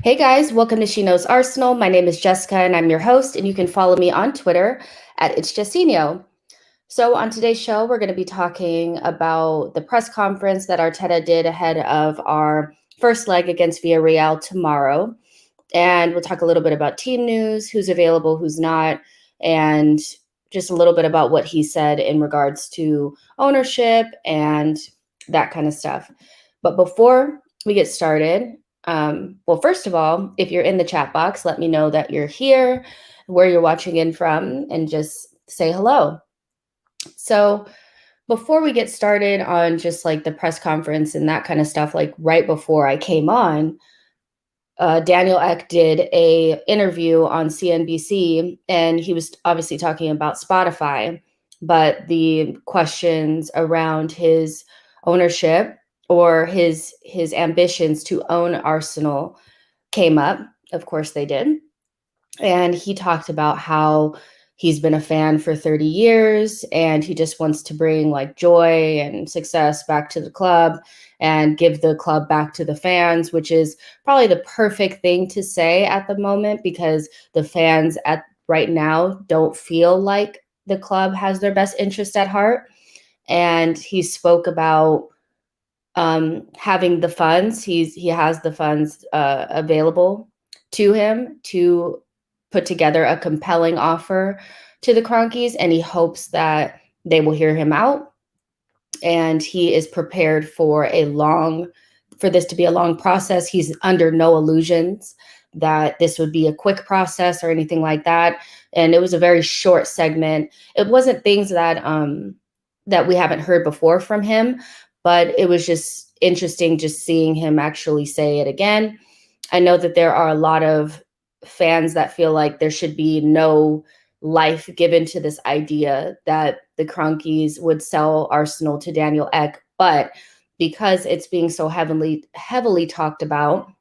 Hey guys, welcome to She Knows Arsenal. My name is Jessica and I'm your host, and you can follow me on Twitter at It's Jessinho. So on today's show, we're going to be talking about the press conference that Arteta did ahead of our first leg against Villarreal tomorrow. And we'll talk a little bit about team news, who's available, who's not, and just a little bit about what he said in regards to ownership and that kind of stuff. But before we get started, well, first of all, if you're in the chat box, let me know that you're here, where you're watching in from, and just say hello. So before we get started on just like the press conference and that kind of stuff, like right before I came on, Daniel Ek did a interview on CNBC, and he was obviously talking about Spotify, but the questions around his ownership or his ambitions to own Arsenal came up. Of course they did. And he talked about how he's been a fan for 30 years and he just wants to bring like joy and success back to the club and give the club back to the fans, which is probably the perfect thing to say at the moment, because the fans at right now don't feel like the club has their best interest at heart. And he spoke about having the funds. He has the funds available to him to put together a compelling offer to the Kroenkes, and he hopes that they will hear him out. And he is prepared for this to be a long process. He's under no illusions that this would be a quick process or anything like that. And it was a very short segment. It wasn't things that we haven't heard before from him, but it was just interesting just seeing him actually say it again. I know that there are a lot of fans that feel like there should be no life given to this idea that the Kroenkes would sell Arsenal to Daniel Ek, but because it's being so heavily talked about,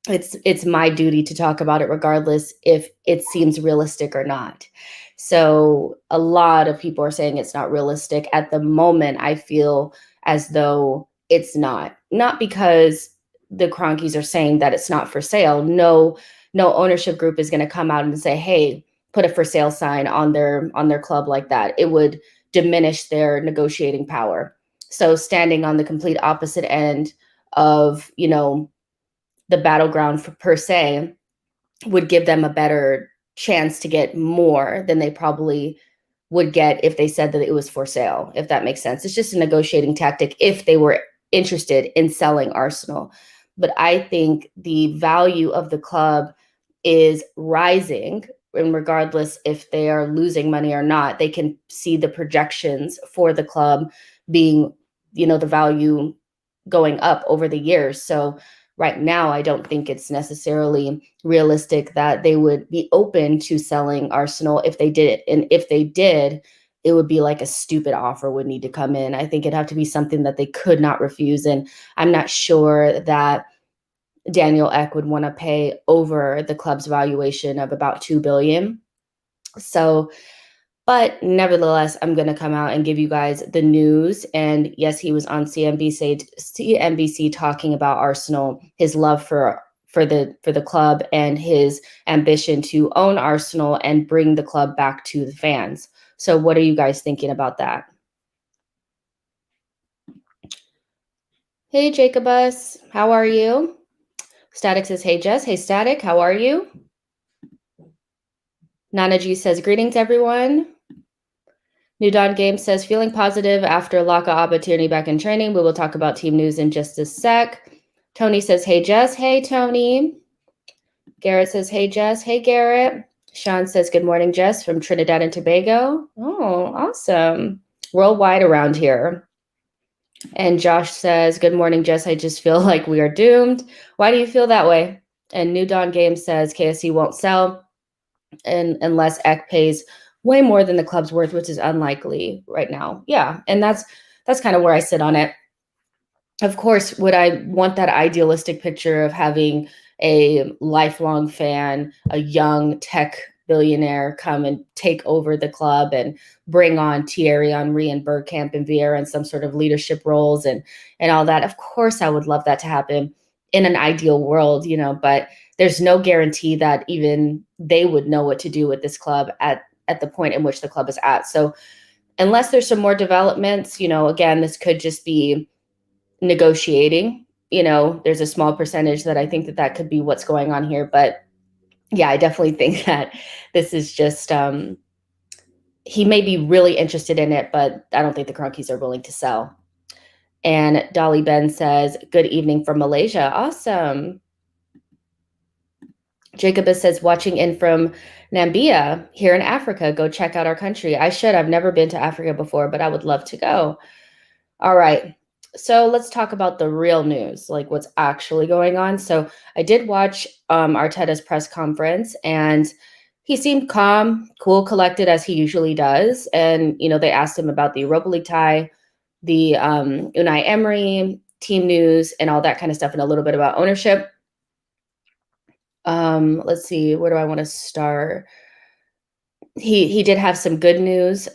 it's my duty to talk about it regardless if it seems realistic or not. So a lot of people are saying it's not realistic. At the moment, I feel as though it's not because the Kroenkes are saying that it's not for sale. No ownership group is going to come out and say, hey, put a for sale sign on their club like that. It would diminish their negotiating power. So standing on the complete opposite end of, the battleground per se would give them a better chance to get more than they probably would get if they said that it was for sale, if that makes sense. It's just a negotiating tactic if they were interested in selling Arsenal. But I think the value of the club is rising, and regardless if they are losing money or not, they can see the projections for the club being, the value going up over the years. So right now, I don't think it's necessarily realistic that they would be open to selling Arsenal if they did it. And if they did, it would be like a stupid offer would need to come in. I think it'd have to be something that they could not refuse. And I'm not sure that Daniel Ek would want to pay over the club's valuation of about $2 billion. So, but nevertheless, I'm going to come out and give you guys the news. And yes, he was on CNBC talking about Arsenal, his love for the club, and his ambition to own Arsenal and bring the club back to the fans. So what are you guys thinking about that? Hey, Jacobus, how are you? Static says, hey, Jess. Hey, Static, how are you? Nana G says, greetings, everyone. New Dawn Game says, feeling positive after Laka opportunity back in training. We will talk about team news in just a sec. Tony says, hey, Jess. Hey, Tony. Garrett says, hey, Jess. Hey, Garrett. Sean says, good morning, Jess, from Trinidad and Tobago. Oh, awesome. Worldwide around here. And Josh says, good morning, Jess. I just feel like we are doomed. Why do you feel that way? And New Dawn Game says, KSC won't sell unless Ek pays way more than the club's worth, which is unlikely right now. Yeah, and that's kind of where I sit on it. Of course, would I want that idealistic picture of having a lifelong fan, a young tech billionaire come and take over the club and bring on Thierry Henry and Bergkamp and Vieira and some sort of leadership roles and all that? Of course, I would love that to happen in an ideal world, but there's no guarantee that even they would know what to do with this club at the point in which the club is at. So unless there's some more developments, again, this could just be negotiating. There's a small percentage that I think that could be what's going on here. But yeah, I definitely think that this is just, he may be really interested in it, but I don't think the Cronkies are willing to sell. And Dolly Ben says, good evening from Malaysia. Awesome. Jacobus says, watching in from Namibia here in Africa. Go check out our country. I should. I've never been to Africa before, but I would love to go. All right. So let's talk about the real news, like what's actually going on. So I did watch Arteta's press conference, and he seemed calm, cool, collected as he usually does. And, they asked him about the Europa League tie, the Unai Emery team news, and all that kind of stuff, and a little bit about ownership. Let's see, where do I want to start? He did have some good news.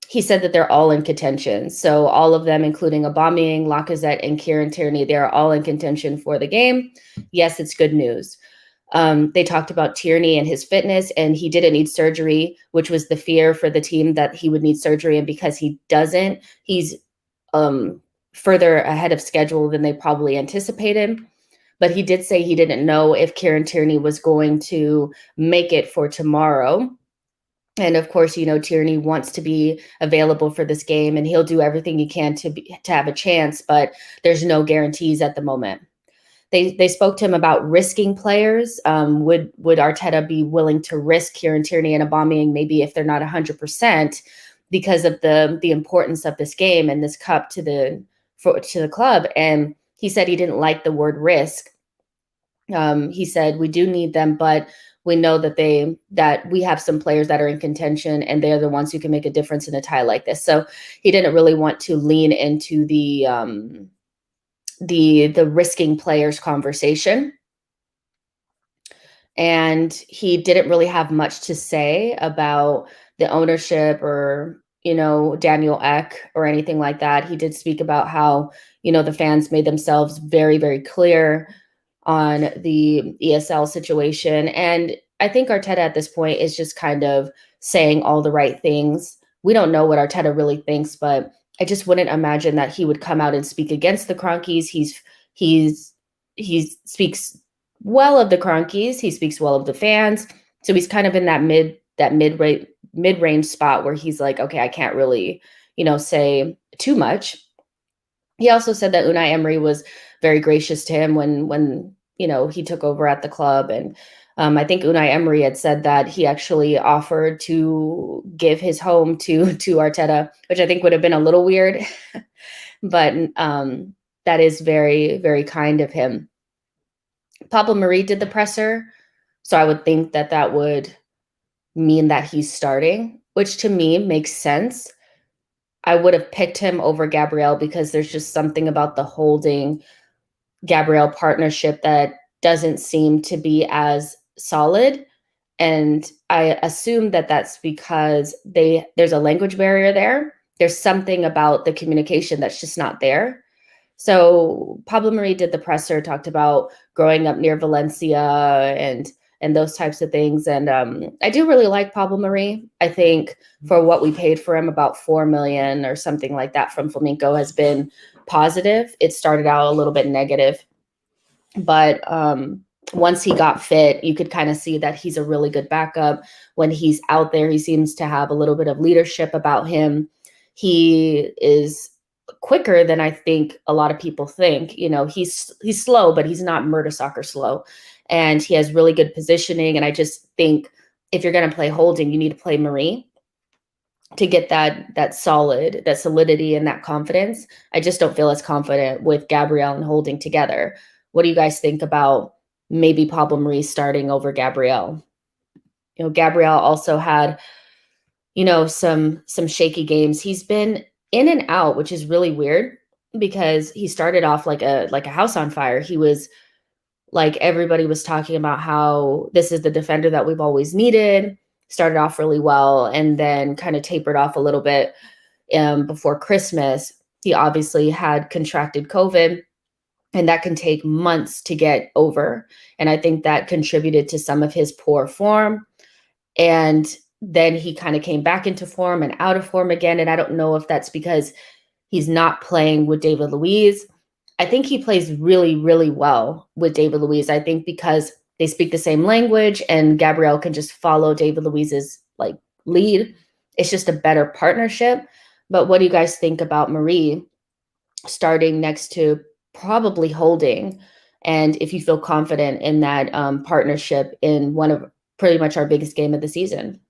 He said that they're all in contention. So all of them, including Aubameyang, Lacazette, and Kieran Tierney, they're all in contention for the game. Yes, it's good news. They talked about Tierney and his fitness, and he didn't need surgery, which was the fear for the team, that he would need surgery. And because he doesn't, he's further ahead of schedule than they probably anticipated. But he did say he didn't know if Kieran Tierney was going to make it for tomorrow. And of course, Tierney wants to be available for this game, and he'll do everything he can to have a chance, but there's no guarantees at the moment. They spoke to him about risking players. Would Arteta be willing to risk Kieran Tierney and Aubameyang, maybe if they're not 100%, because of the importance of this game and this cup to the club? And he said he didn't like the word risk. He said, we do need them, but we know that we have some players that are in contention, and they're the ones who can make a difference in a tie like this. So he didn't really want to lean into the risking players conversation. And he didn't really have much to say about the ownership or, Daniel Ek or anything like that. He did speak about how, the fans made themselves very, very clear on the ESL situation. And I think Arteta at this point is just kind of saying all the right things. We don't know what Arteta really thinks, but I just wouldn't imagine that he would come out and speak against the Cronkies. He speaks well of the Cronkies. He speaks well of the fans. So he's kind of in that mid-range spot where he's like, okay, I can't really, say too much. He also said that Unai Emery was very gracious to him when he took over at the club. And I think Unai Emery had said that he actually offered to give his home to Arteta, which I think would have been a little weird, but that is very, very kind of him. Pablo Mari did the presser, so I would think that would mean that he's starting, which to me makes sense. I would have picked him over Gabriel because there's just something about the Holding Gabriel partnership that doesn't seem to be as solid. And I assume that that's because there's a language barrier there. There's something about the communication that's just not there. So Pablo Mari did the presser, talked about growing up near Valencia and those types of things. And I do really like Pablo Mari. I think for what we paid for him, about 4 million or something like that from Flamenco, has been positive. It started out a little bit negative, but once he got fit, you could kind of see that he's a really good backup. When he's out there, he seems to have a little bit of leadership about him. He is quicker than I think a lot of people think. He's slow, but he's not murder soccer slow. And he has really good positioning. And I just think if you're going to play Holding, you need to play Marie to get that solidity and that confidence. I just don't feel as confident with Gabriel and Holding together. What do you guys think about maybe Pablo Mari starting over Gabriel? Gabriel also had, some shaky games. He's been in and out, which is really weird because he started off like a house on fire. He was like, everybody was talking about how this is the defender that we've always needed. Started off really well and then kind of tapered off a little bit before Christmas. He obviously had contracted COVID. and that can take months to get over. And I think that contributed to some of his poor form. And then he kind of came back into form and out of form again. And I don't know if that's because he's not playing with David Luiz. I think he plays really, really well with David Luiz. I think because they speak the same language and Gabriel can just follow David Luiz's like lead. It's just a better partnership. But what do you guys think about Marie starting next to probably Holding? And if you feel confident in that partnership in one of pretty much our biggest game of the season.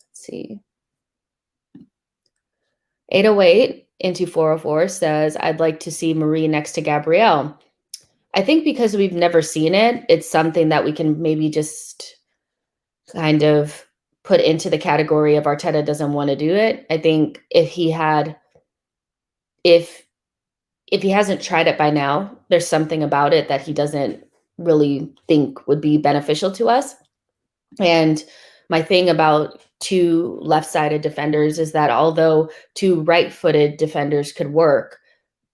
Let's see. 808 into 404 says, I'd like to see Marie next to Gabrielle. I think because we've never seen it, it's something that we can maybe just kind of put into the category of Arteta doesn't want to do it. I think if he hasn't tried it by now, there's something about it that he doesn't really think would be beneficial to us. And my thing about two left-sided defenders is that although two right-footed defenders could work,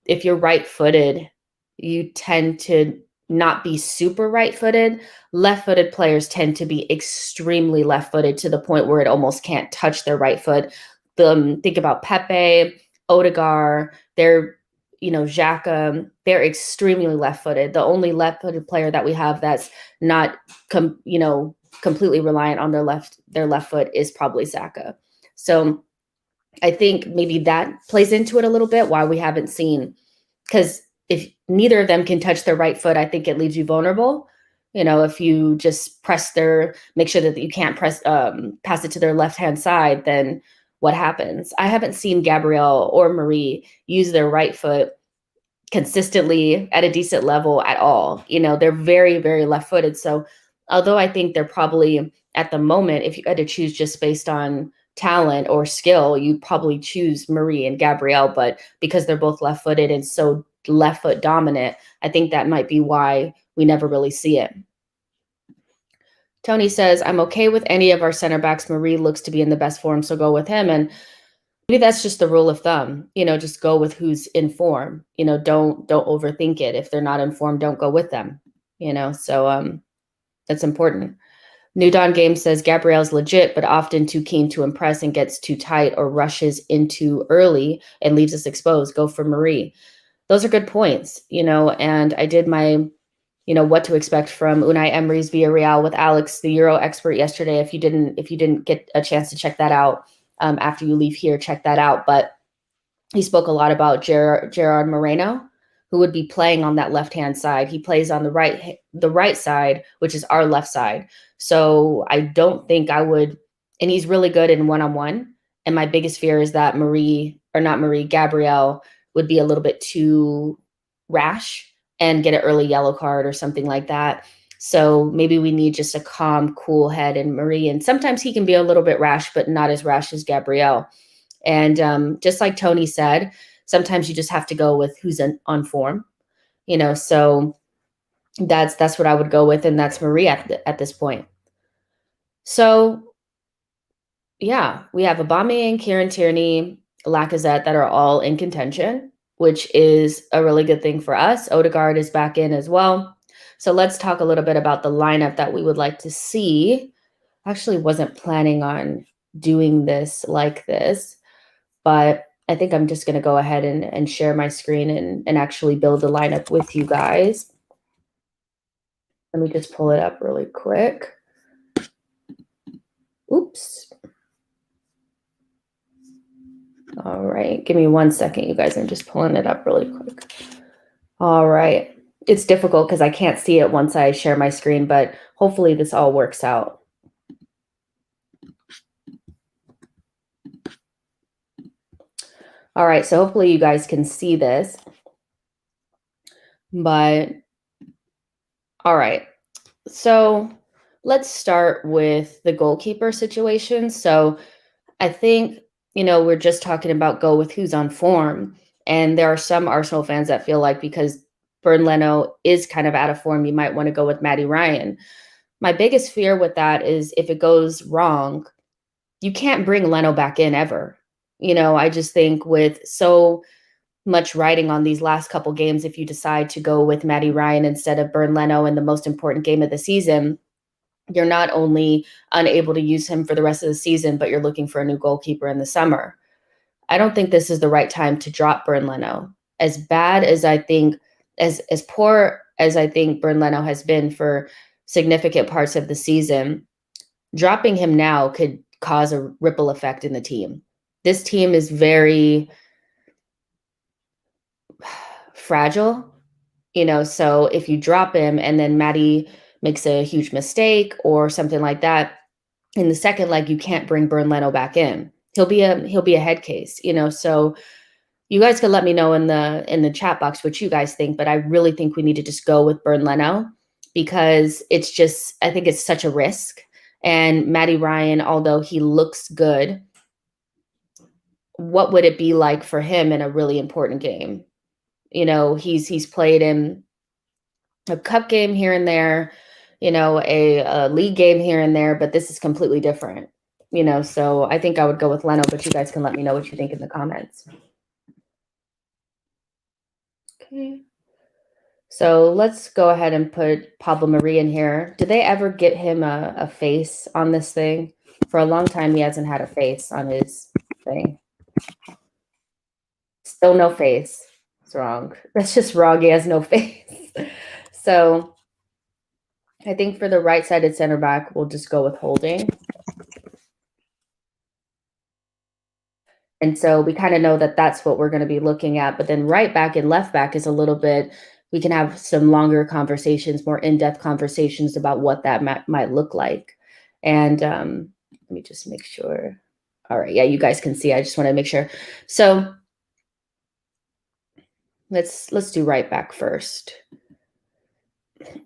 if you're right-footed, you tend to not be super right-footed. Left-footed players tend to be extremely left-footed to the point where it almost can't touch their right foot. Think about Pepe, Odegaard, Xhaka, they're extremely left-footed. The only left-footed player that we have that's not completely reliant on their left foot is probably Saka. So I think maybe that plays into it a little bit, why we haven't seen, because if neither of them can touch their right foot, I think it leaves you vulnerable. If you just make sure that you can't pass it to their left-hand side, then what happens? I haven't seen Gabrielle or Marie use their right foot consistently at a decent level at all. They're very, very left-footed. So although I think they're probably at the moment, if you had to choose just based on talent or skill, you'd probably choose Marie and Gabrielle. But because they're both left-footed and so left foot dominant, I think that might be why we never really see it. Tony says, I'm okay with any of our center backs. Marie looks to be in the best form, so go with him. And maybe that's just the rule of thumb, just go with who's in form. Don't overthink it. If they're not in form, don't go with them. So that's important. New Dawn Game says Gabrielle's legit, but often too keen to impress and gets too tight or rushes into early and leaves us exposed. Go for Marie. Those are good points, and I did my what to expect from Unai Emery's Villarreal with Alex, the Euro expert, yesterday. If you didn't get a chance to check that out after you leave here, check that out. But he spoke a lot about Gerard Moreno, who would be playing on that left-hand side. He plays on the right side, which is our left side. So I don't think I would, and he's really good in one-on-one. And my biggest fear is that Gabrielle would be a little bit too rash and get an early yellow card or something like that. So maybe we need just a calm, cool head in Marie. And sometimes he can be a little bit rash, but not as rash as Gabrielle. And just like Tony said, sometimes you just have to go with who's on form, so that's what I would go with. And that's Marie at this point. So yeah, we have Aubameyang, Kieran Tierney, Lacazette that are all in contention, which is a really good thing for us. Odegaard is back in as well. So let's talk a little bit about the lineup that we would like to see. I actually wasn't planning on doing this like this, but I think I'm just going to go ahead and share my screen and actually build the lineup with you guys. Let me just pull it up really quick. Oops. All right. Give me 1 second, you guys. I'm just pulling it up really quick. All right. It's difficult because I can't see it once I share my screen, but hopefully this all works out. All right. So hopefully you guys can see this. But all right. So let's start with the goalkeeper situation. So I think, we're just talking about go with who's on form. And there are some Arsenal fans that feel like because Bernd Leno is kind of out of form, you might want to go with Matty Ryan. My biggest fear with that is if it goes wrong, you can't bring Leno back in ever. I just think with so much riding on these last couple games if you decide to go with Matty Ryan instead of Bernd Leno in the most important game of the season. You're not only unable to use him for the rest of the season, but you're looking for a new goalkeeper in the summer. I don't think this is the right time to drop Bernd Leno. As bad as I think, as poor as I think Bernd Leno has been for significant parts of the season, dropping him now could cause a ripple effect in the team. This team is very fragile, so if you drop him and then Maddie makes a huge mistake or something like that, in the second leg, you can't bring Bernd Leno back in. He'll be a head case, so you guys could let me know in the chat box what you guys think, but I really think we need to just go with Bernd Leno because I think it's such a risk. And Matty Ryan, although he looks good, what would it be like for him in a really important game? He's played in a cup game here and there, a league game here and there, but this is completely different, so I think I would go with Leno, but you guys can let me know what you think in the comments. Okay. So let's go ahead and put Pablo Mari in here. Did they ever get him a face on this thing? For a long time, he hasn't had a face on his thing. Still no face. It's wrong. That's just wrong. He has no face. So I think for the right-sided center back, we'll just go with Holding. And so we kind of know that that's what we're going to be looking at. But then right back and left back is a little bit, we can have some longer conversations, more in-depth conversations about what that might look like. And let me just make sure. All right. Yeah, you guys can see. I just want to make sure. So let's do right back first.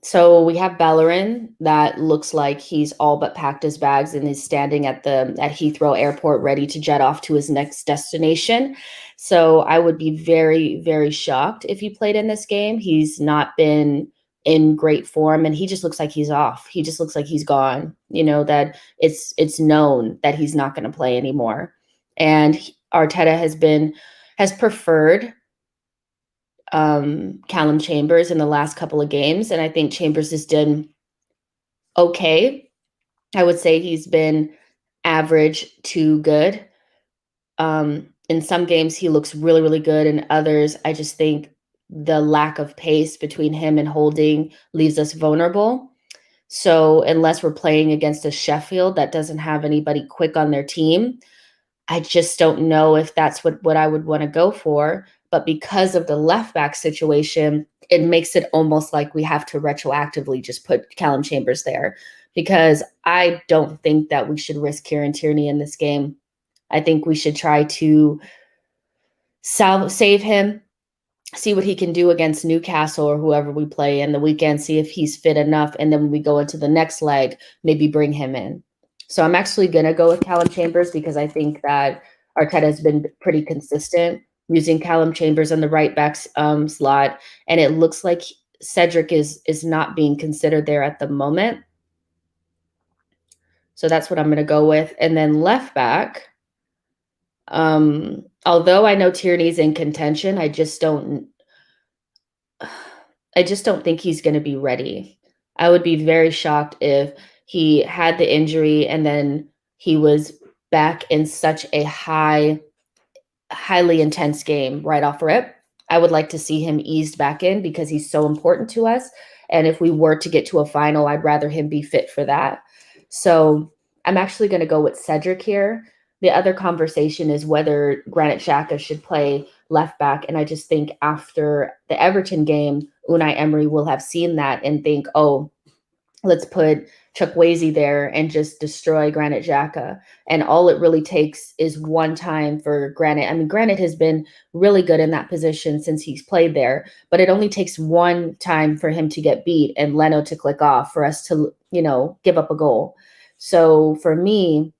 So we have Bellerin that looks like he's all but packed his bags and is standing at Heathrow Airport ready to jet off to his next destination. So I would be very, very shocked if he played in this game. He's not been in great form and he just looks like he's off. He just looks like he's gone, that it's known that he's not going to play anymore. And Arteta has preferred Callum Chambers in the last couple of games, and I think Chambers has done okay. I would say he's been average to good. In some games, he looks really, really good. In others, I just think the lack of pace between him and Holding leaves us vulnerable. So unless we're playing against a Sheffield that doesn't have anybody quick on their team, I just don't know if that's what I would want to go for. But because of the left back situation, it makes it almost like we have to retroactively just put Callum Chambers there because I don't think that we should risk Kieran Tierney in this game. I think we should try to save him, see what he can do against Newcastle or whoever we play in the weekend, see if he's fit enough. And then when we go into the next leg, maybe bring him in. So I'm actually going to go with Callum Chambers because I think that Arteta has been pretty consistent using Callum Chambers in the right back slot. And it looks like Cedric is not being considered there at the moment. So that's what I'm going to go with. And then left back, although I know Tierney's in contention, I just don't think he's going to be ready. I would be very shocked if he had the injury and then he was back in such a highly intense game right off rip. I would like to see him eased back in because he's so important to us. And if we were to get to a final, I'd rather him be fit for that. So I'm actually going to go with Cedric here. The other conversation is whether Granit Xhaka should play left back. And I just think after the Everton game, Unai Emery will have seen that and think, oh, let's put Chukwueze there and just destroy Granit Xhaka. And all it really takes is one time for Granit. I mean, Granit has been really good in that position since he's played there, but it only takes one time for him to get beat and Leno to click off for us to, give up a goal. So for me,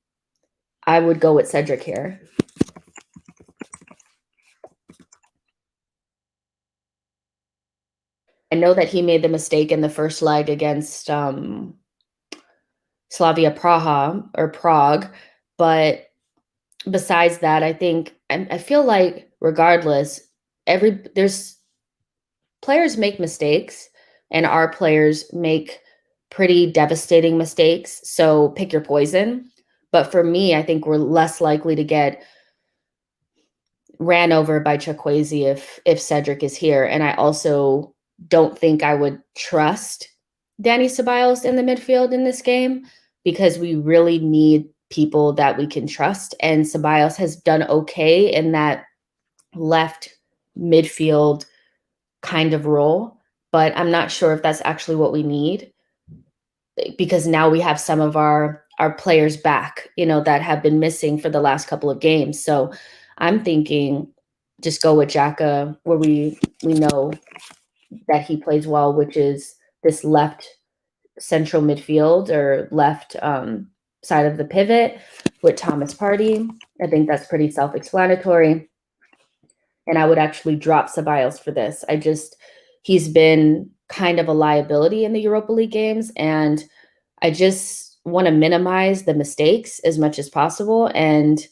I would go with Cedric here. I know that he made the mistake in the first leg against Slavia Prague, but besides that, I feel like regardless, there's players make mistakes, and our players make pretty devastating mistakes. So pick your poison. But for me, I think we're less likely to get ran over by Chukwueze if Cedric is here. And I also don't think I would trust Danny Ceballos in the midfield in this game, because we really need people that we can trust. And Ceballos has done okay in that left midfield kind of role, but I'm not sure if that's actually what we need, because now we have some of our players back, that have been missing for the last couple of games. So I'm thinking just go with Xhaka where we know that he plays well, which is this left central midfield or left side of the pivot with Thomas Partey. I think that's pretty self-explanatory. And I would actually drop Ceballos for this. He's been kind of a liability in the Europa League games, and I just want to minimize the mistakes as much as possible. And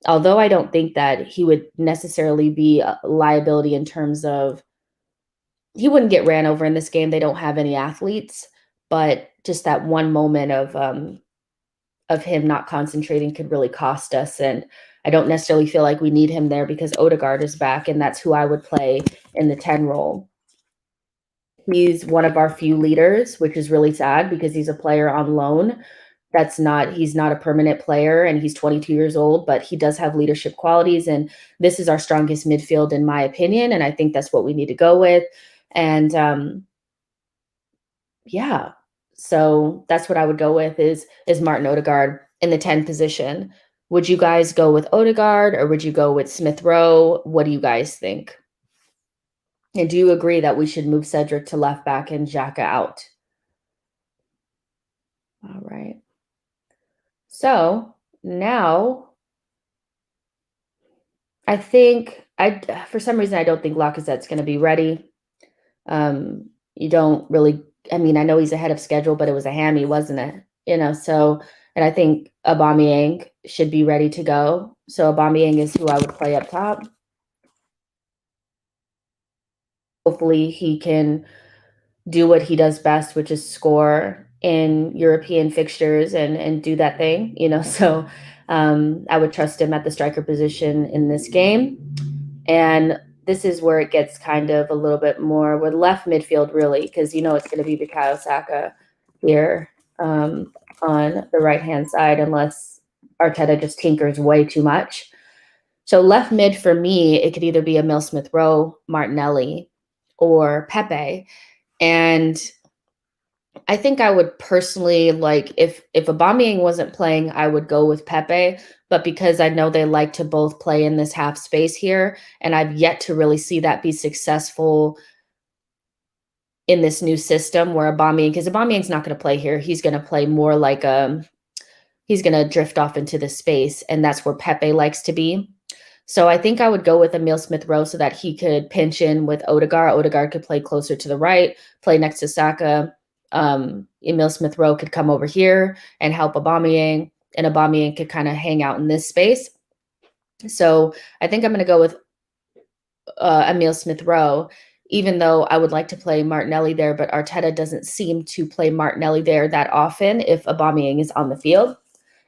although I don't think that he would necessarily be a liability in terms of he wouldn't get ran over in this game, they don't have any athletes, but just that one moment of him not concentrating could really cost us. And I don't necessarily feel like we need him there because Odegaard is back, and that's who I would play in the 10 role. He's one of our few leaders, which is really sad because he's a player on loan. He's not a permanent player, and he's 22 years old, but he does have leadership qualities. And this is our strongest midfield, in my opinion. And I think that's what we need to go with. And yeah, so that's what I would go with is Martin Odegaard in the 10 position. Would you guys go with Odegaard or would you go with Smith Rowe? What do you guys think? And do you agree that we should move Cedric to left back and Xhaka out? All right. So now I think for some reason, I don't think Lacazette's going to be ready. You don't really, I mean, I know he's ahead of schedule, but it was a hammy, wasn't it? So, and I think Aubameyang should be ready to go. So Aubameyang is who I would play up top. Hopefully he can do what he does best, which is score in European fixtures and do that thing, So I would trust him at the striker position in this game. And this is where it gets kind of a little bit more with left midfield, really, because it's going to be Bukayo Saka here on the right-hand side, unless Arteta just tinkers way too much. So left mid for me, it could either be Emile Smith-Rowe, Martinelli, or Pepe. And I think I would personally if Aubameyang wasn't playing, I would go with Pepe. But because I know they like to both play in this half space here, and I've yet to really see that be successful in this new system where because Aubameyang's not going to play here. He's going to play more like he's going to drift off into the space, and that's where Pepe likes to be. So I think I would go with Emile Smith-Rowe so that he could pinch in with Odegaard. Odegaard could play closer to the right, play next to Saka. Emile Smith-Rowe could come over here and help Aubameyang, and Aubameyang could kind of hang out in this space. So I think I'm going to go with Emile Smith-Rowe, even though I would like to play Martinelli there, but Arteta doesn't seem to play Martinelli there that often if Aubameyang is on the field.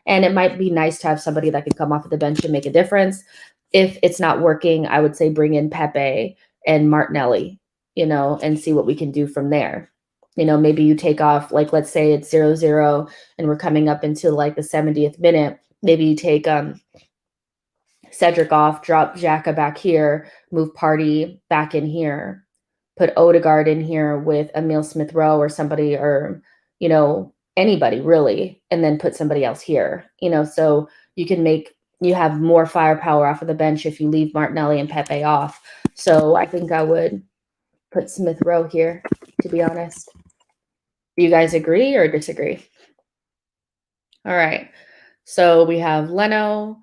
And it might be nice to have somebody that can come off of the bench and make a difference. If it's not working, I would say bring in Pepe and Martinelli, and see what we can do from there. Maybe you take off, let's say it's 0-0 and we're coming up into the 70th minute. Maybe you take Cedric off, drop Xhaka back here, move Partey back in here, put Odegaard in here with Emile Smith-Rowe or somebody, or, anybody really, and then put somebody else here, so you have more firepower off of the bench if you leave Martinelli and Pepe off. So I think I would put Smith-Rowe here, to be honest. Do you guys agree or disagree? All right. So we have Leno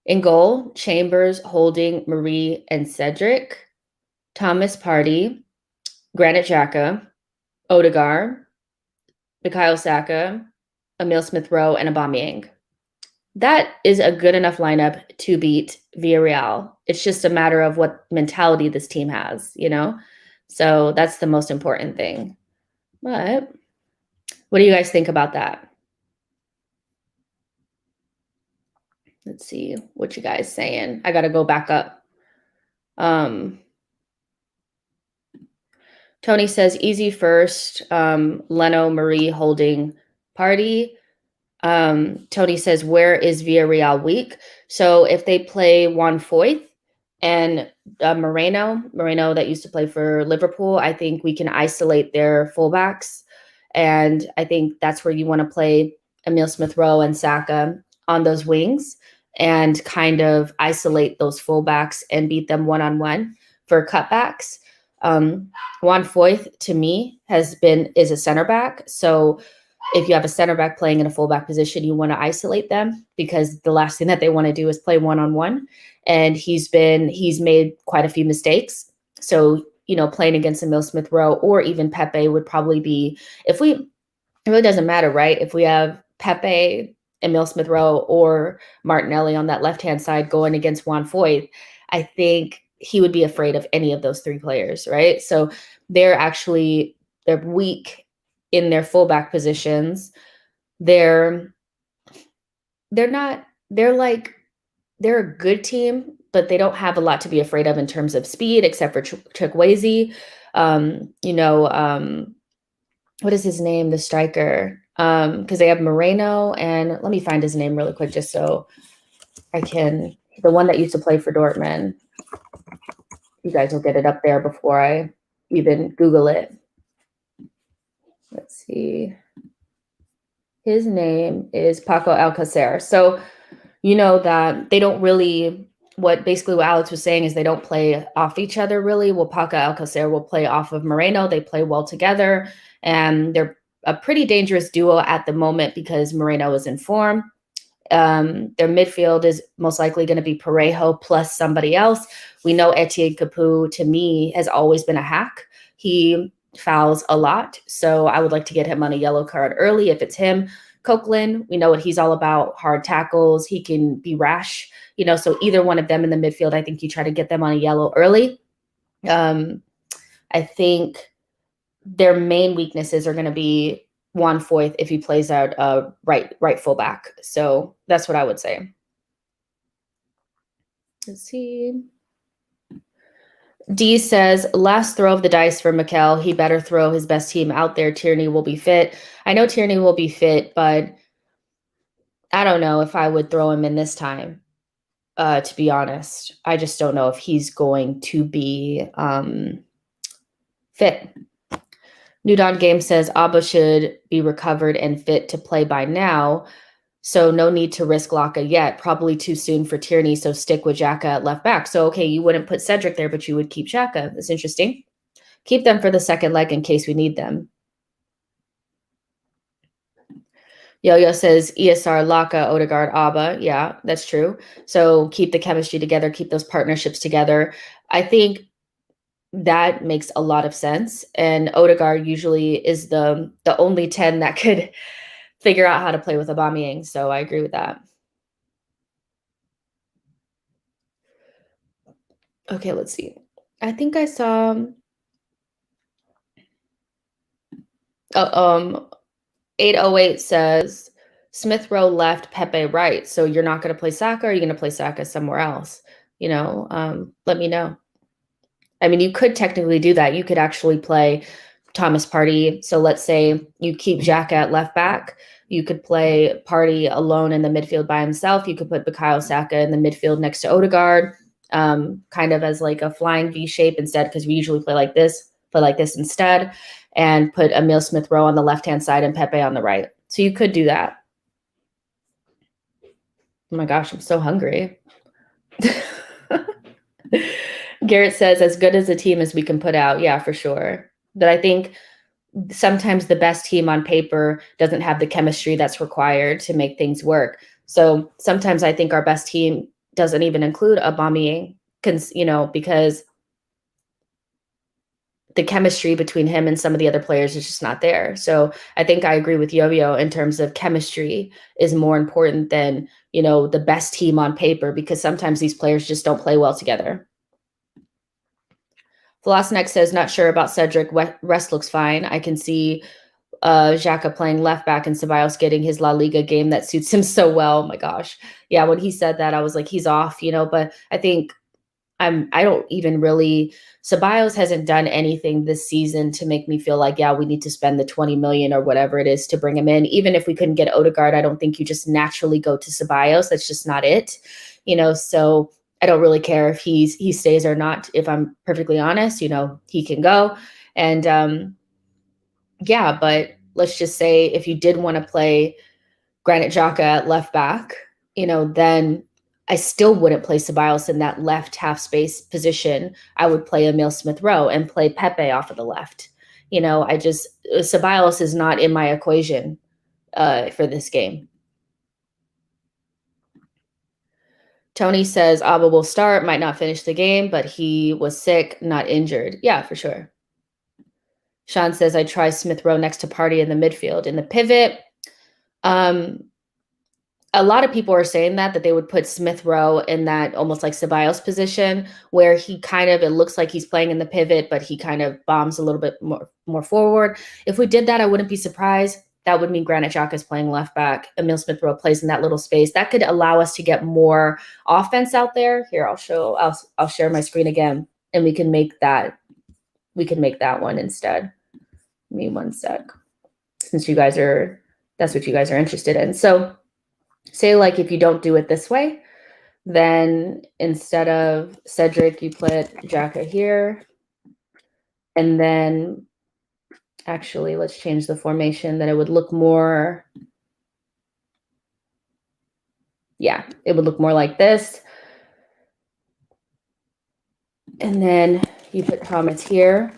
in goal, Chambers, Holding, Marie, and Cedric, Thomas Partey, Granit Xhaka, Odegaard, Bukayo Saka, Emile Smith-Rowe, and Aubameyang. that is a good enough lineup to beat Villarreal. It's just a matter of what mentality this team has, you know? So that's the most important thing. But what do you guys think about that? Let's see what you guys saying. I got to go back up. Tony says easy first. Leno Marie holding party. Tony says, where is Villarreal weak? So if they play Juan Foyth and Moreno that used to play for Liverpool, I think we can isolate their fullbacks. And I think that's where you want to play Emile Smith-Rowe and Saka on those wings and kind of isolate those fullbacks and beat them one-on-one for cutbacks. Juan Foyth, to me, is a center back. So if you have a center back playing in a fullback position, you want to isolate them because the last thing that they want to do is play one-on-one. And he's made quite a few mistakes. So, playing against Emile Smith-Rowe or even Pepe would probably be, it really doesn't matter, right? If we have Pepe, Emile Smith-Rowe, or Martinelli on that left-hand side going against Juan Foyth, I think he would be afraid of any of those three players, right? So they're weak in their fullback positions. They're a good team, but they don't have a lot to be afraid of in terms of speed, except for Chukwueze. What is his name? The striker. Because they have Moreno and let me find his name really quick just so I can. The one that used to play for Dortmund. You guys will get it up there before I even Google it. Let's see. His name is Paco Alcacer. So that they don't really, what Alex was saying is they don't play off each other really. Well, Paco Alcacer will play off of Moreno. They play well together and they're a pretty dangerous duo at the moment because Moreno is in form. Their midfield is most likely going to be Parejo plus somebody else. We know Etienne Capoue, to me, has always been a hack. He fouls a lot, so I would like to get him on a yellow card early if it's him. Coquelin, we know what he's all about, hard tackles. He can be rash, so either one of them in the midfield, I think you try to get them on a yellow early. I think their main weaknesses are going to be Juan Foyth if he plays out right fullback. So that's what I would say. Let's see. D says, last throw of the dice for Mikel. He better throw his best team out there. Tierney will be fit. I know Tierney will be fit, but I don't know if I would throw him in this time, to be honest. I just don't know if he's going to be fit. New Dawn Game says Abba should be recovered and fit to play by now. So no need to risk Laka yet. Probably too soon for Tierney, so stick with Xhaka at left back. So, okay, you wouldn't put Cedric there, but you would keep Xhaka. That's interesting. Keep them for the second leg in case we need them. Yo-Yo says ESR, Laka, Odegaard, Abba. Yeah, that's true. So keep the chemistry together, keep those partnerships together. I think that makes a lot of sense. And Odegaard usually is the only 10 that could figure out how to play with Aubameyang. So I agree with that. Okay, let's see. I think I saw 808 says Smith-Rowe left, Pepe right. So you're not going to play Saka, or are you going to play Saka somewhere else? Let me know. I mean, you could technically do that. You could actually play Thomas Partey. So let's say you keep Xhaka at left back. You could play Partey alone in the midfield by himself. You could put Bukayo Saka in the midfield next to Odegaard, kind of as like a flying V shape instead, because we usually play like this instead, and put Emile Smith-Rowe on the left-hand side and Pepe on the right. So you could do that. Oh my gosh, I'm so hungry. Garrett says, as good as a team as we can put out. Yeah, for sure. But I think sometimes the best team on paper doesn't have the chemistry that's required to make things work. So sometimes I think our best team doesn't even include Aubameyang, because the chemistry between him and some of the other players is just not there. So I think I agree with Yo-Yo in terms of chemistry is more important than, the best team on paper, because sometimes these players just don't play well together. Velosnex says, not sure about Cedric. Rest looks fine. I can see Xhaka playing left back and Ceballos getting his La Liga game that suits him so well. Oh my gosh. Yeah, when he said that, I was like, he's off, but I think I don't even really. Ceballos hasn't done anything this season to make me feel like, yeah, we need to spend the 20 million or whatever it is to bring him in. Even if we couldn't get Odegaard, I don't think you just naturally go to Ceballos. That's just not it, So I don't really care if he stays or not. If I'm perfectly honest, he can go. And yeah, but let's just say if you did want to play Granit Xhaka at left back, then I still wouldn't play Ceballos in that left half space position. I would play Emil Smith-Rowe and play Pepe off of the left. Ceballos is not in my equation for this game. Tony says Abba will start, might not finish the game, but he was sick, not injured. Yeah, for sure. Sean says I try Smith-Rowe next to Partey in the midfield. In the pivot, a lot of people are saying that they would put Smith-Rowe in that almost like Ceballos position where it looks like he's playing in the pivot, but he kind of bombs a little bit more forward. If we did that, I wouldn't be surprised. That would mean Granit Xhaka is playing left back. Emil Smith-Rowe plays in that little space. That could allow us to get more offense out there. Here, I'll share my screen again, and we can make that one instead. Give me one sec, since that's what you guys are interested in. So say like if you don't do it this way, then instead of Cedric, you put Xhaka here. And then actually, let's change the formation that it would look more. Yeah, it would look more like this. And then you put Thomas here.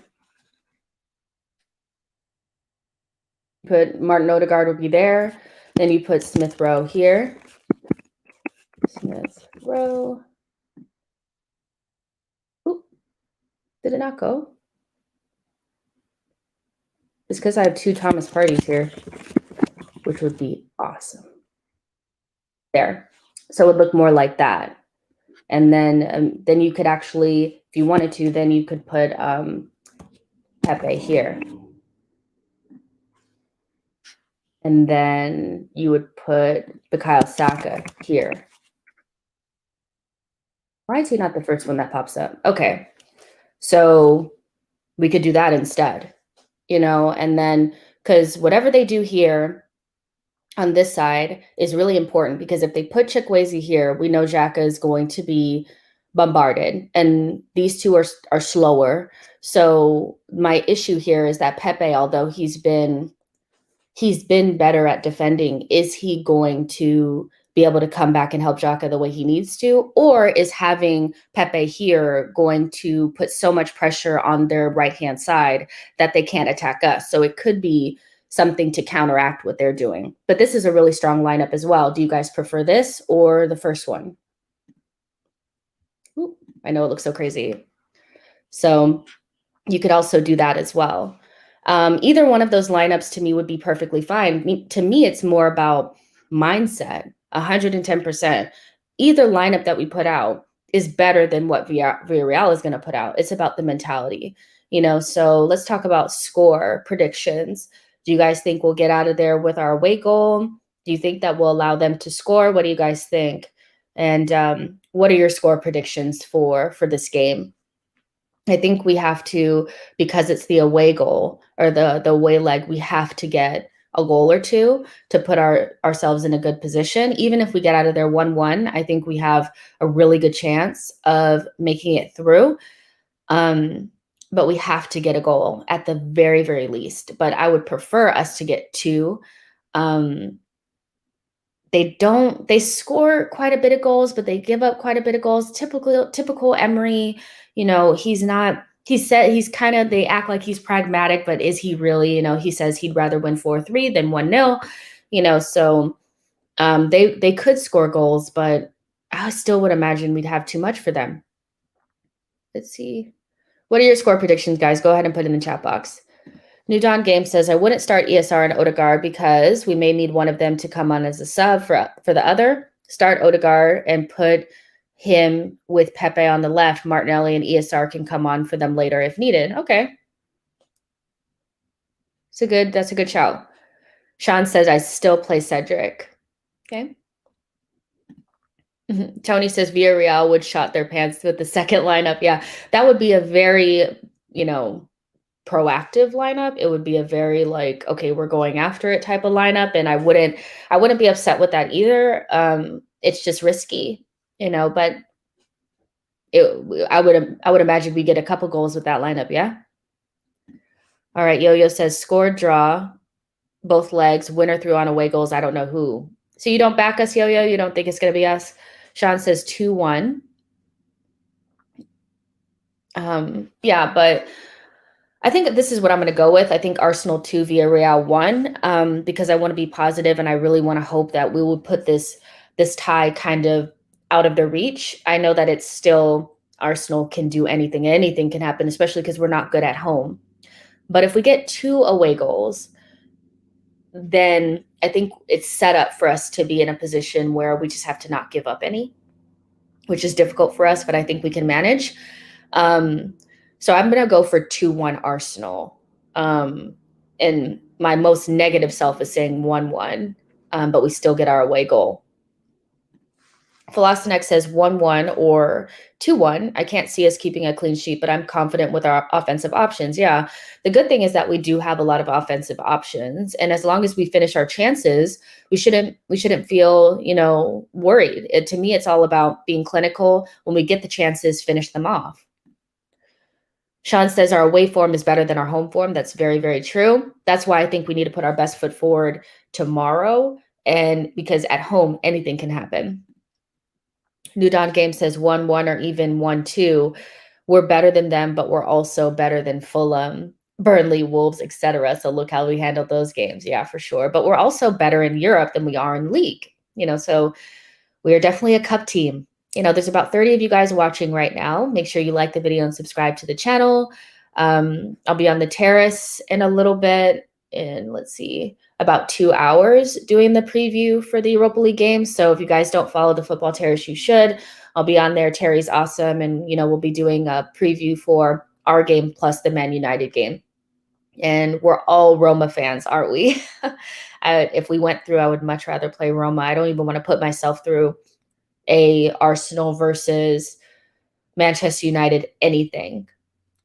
Put Martin Odegaard would be there. Then you put Smith-Rowe here. Smith-Rowe. Oop, did it not go? It's because I have two Thomas Parties here, which would be awesome. There. So it would look more like that. And then you could actually, if you wanted to, then you could put Pepe here. And then you would put Bukayo Saka here. Why is he not the first one that pops up? Okay. So we could do that instead, and then because whatever they do here on this side is really important, because if they put Chukwueze here, we know Xhaka is going to be bombarded, and these two are slower. So my issue here is that Pepe, although he's been better at defending, is he going to be able to come back and help Xhaka the way he needs to? Or is having Pepe here going to put so much pressure on their right-hand side that they can't attack us? So it could be something to counteract what they're doing. But this is a really strong lineup as well. Do you guys prefer this or the first one? Ooh, I know it looks so crazy. So you could also do that as well. Either one of those lineups to me would be perfectly fine. To me, it's more about mindset, 110%. Either lineup that we put out is better than what Villarreal is going to put out. It's about the mentality, So let's talk about score predictions. Do you guys think we'll get out of there with our away goal? Do you think that will allow them to score? What do you guys think? And what are your score predictions for this game? I think we have to, because it's the away goal or the away leg, we have to get a goal or two to put ourselves in a good position. Even if we get out of there 1-1, I think we have a really good chance of making it through. But we have to get a goal at the very, very least. But I would prefer us to get two. They score quite a bit of goals, but they give up quite a bit of goals. Typical Emery, they act like he's pragmatic, but is he really? He says he'd rather win 4-3 than 1-0, so they could score goals, but I still would imagine we'd have too much for them. Let's see. What are your score predictions, guys? Go ahead and put it in the chat box. New Dawn Game says, I wouldn't start ESR and Odegaard because we may need one of them to come on as a sub for the other. Start Odegaard and put him with Pepe on the left. Martinelli and ESR can come on for them later if needed. Okay. That's a good shout. Sean says, I still play Cedric. Okay. Tony says Villarreal would shot their pants with the second lineup. Yeah, that would be a very, proactive lineup. It would be a very like, okay, we're going after it type of lineup. And I wouldn't be upset with that either. It's just risky, but I would imagine we get a couple goals with that lineup. Yeah. All right. Yo-Yo says score, draw, both legs, winner through on away goals. I don't know who. So you don't back us, Yo-Yo? You don't think it's going to be us? Sean says 2-1. Yeah, but I think this is what I'm going to go with. I think Arsenal 2, Villarreal 1, because I want to be positive and I really want to hope that we will put this tie kind of out of their reach. I know that it's still Arsenal can do anything. Anything can happen, especially because we're not good at home. But if we get 2 away goals, then I think it's set up for us to be in a position where we just have to not give up any, which is difficult for us, but I think we can manage. So I'm going to go for 2-1 Arsenal. And my most negative self is saying 1-1, but we still get our away goal. Philosophinex says 1-1 or 2-1. I can't see us keeping a clean sheet, but I'm confident with our offensive options. Yeah, the good thing is that we do have a lot of offensive options, and as long as we finish our chances, we shouldn't feel worried. To me, it's all about being clinical. When we get the chances, finish them off. Sean says our away form is better than our home form. That's very, very true. That's why I think we need to put our best foot forward tomorrow, and because at home anything can happen. New Dawn Game says 1-1 or even 1-2. We're better than them, but we're also better than Fulham, Burnley, Wolves, etc. So look how we handled those games. Yeah, for sure. But we're also better in Europe than we are in league. So we are definitely a cup team. There's about 30 of you guys watching right now. Make sure you like the video and subscribe to the channel. I'll be on the terrace in a little bit, in let's see, about 2 hours doing the preview for the Europa League games. So if you guys don't follow the Football Terrace, you should. I'll be on there. Terry's awesome. And, we'll be doing a preview for our game plus the Man United game. And we're all Roma fans, aren't we? If we went through, I would much rather play Roma. I don't even want to put myself through a Arsenal versus Manchester United anything.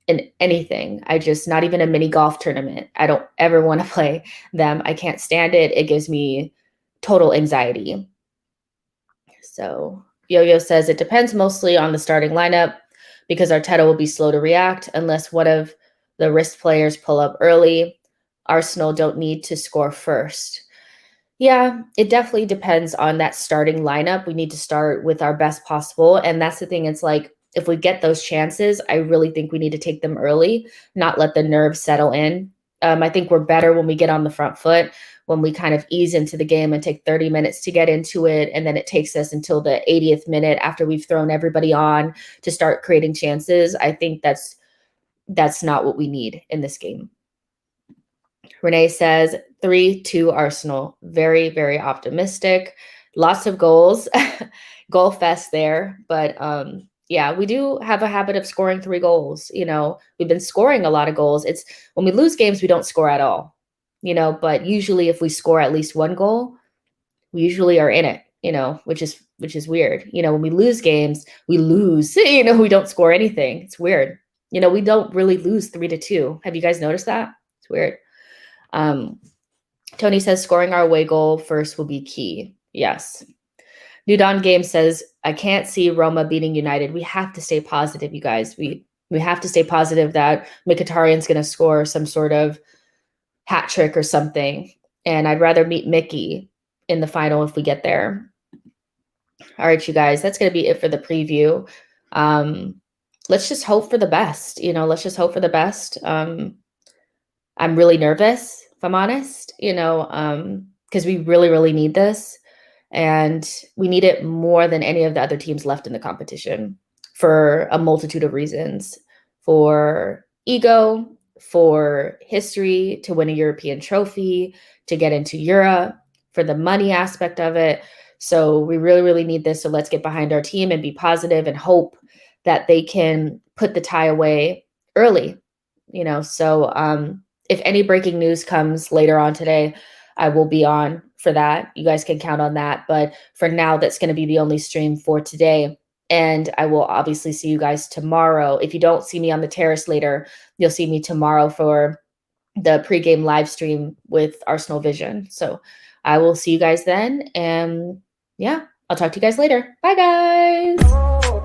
Not even a mini golf tournament. I don't ever want to play them. I can't stand it. It gives me total anxiety. So Yo-Yo says it depends mostly on the starting lineup because Arteta will be slow to react unless one of the wrist players pull up early. Arsenal don't need to score first. Yeah, it definitely depends on that starting lineup. We need to start with our best possible. And that's the thing. It's like, if we get those chances, I really think we need to take them early, not let the nerves settle in. I think we're better when we get on the front foot, when we kind of ease into the game and take 30 minutes to get into it. And then it takes us until the 80th minute after we've thrown everybody on to start creating chances. I think that's not what we need in this game. Renee says 3-2 Arsenal. Very, very optimistic. Lots of goals. Goal fest there. But yeah, we do have a habit of scoring 3 goals. We've been scoring a lot of goals. It's when we lose games, we don't score at all. But usually if we score at least 1 goal, we usually are in it, which is weird. When we lose games, we lose, we don't score anything. It's weird. We don't really lose 3-2. Have you guys noticed that? It's weird. Tony says scoring our away goal first will be key. Yes. New Dawn Game says, I can't see Roma beating United. We have to stay positive, you guys. We have to stay positive that Mkhitaryan's going to score some sort of hat trick or something. And I'd rather meet Mickey in the final if we get there. All right, you guys, that's going to be it for the preview. Let's just hope for the best. Let's just hope for the best. I'm really nervous, if I'm honest, because we really, really need this. And we need it more than any of the other teams left in the competition for a multitude of reasons. for ego, for history, to win a European trophy, to get into Europe, for the money aspect of it. So we really, really need this. So let's get behind our team and be positive and hope that they can put the tie away early. If any breaking news comes later on today, I will be on for that. You guys can count on that. But for now, that's going to be the only stream for today. And I will obviously see you guys tomorrow. If you don't see me on the terrace later, you'll see me tomorrow for the pregame live stream with Arsenal Vision. So I will see you guys then. And yeah, I'll talk to you guys later. Bye, guys.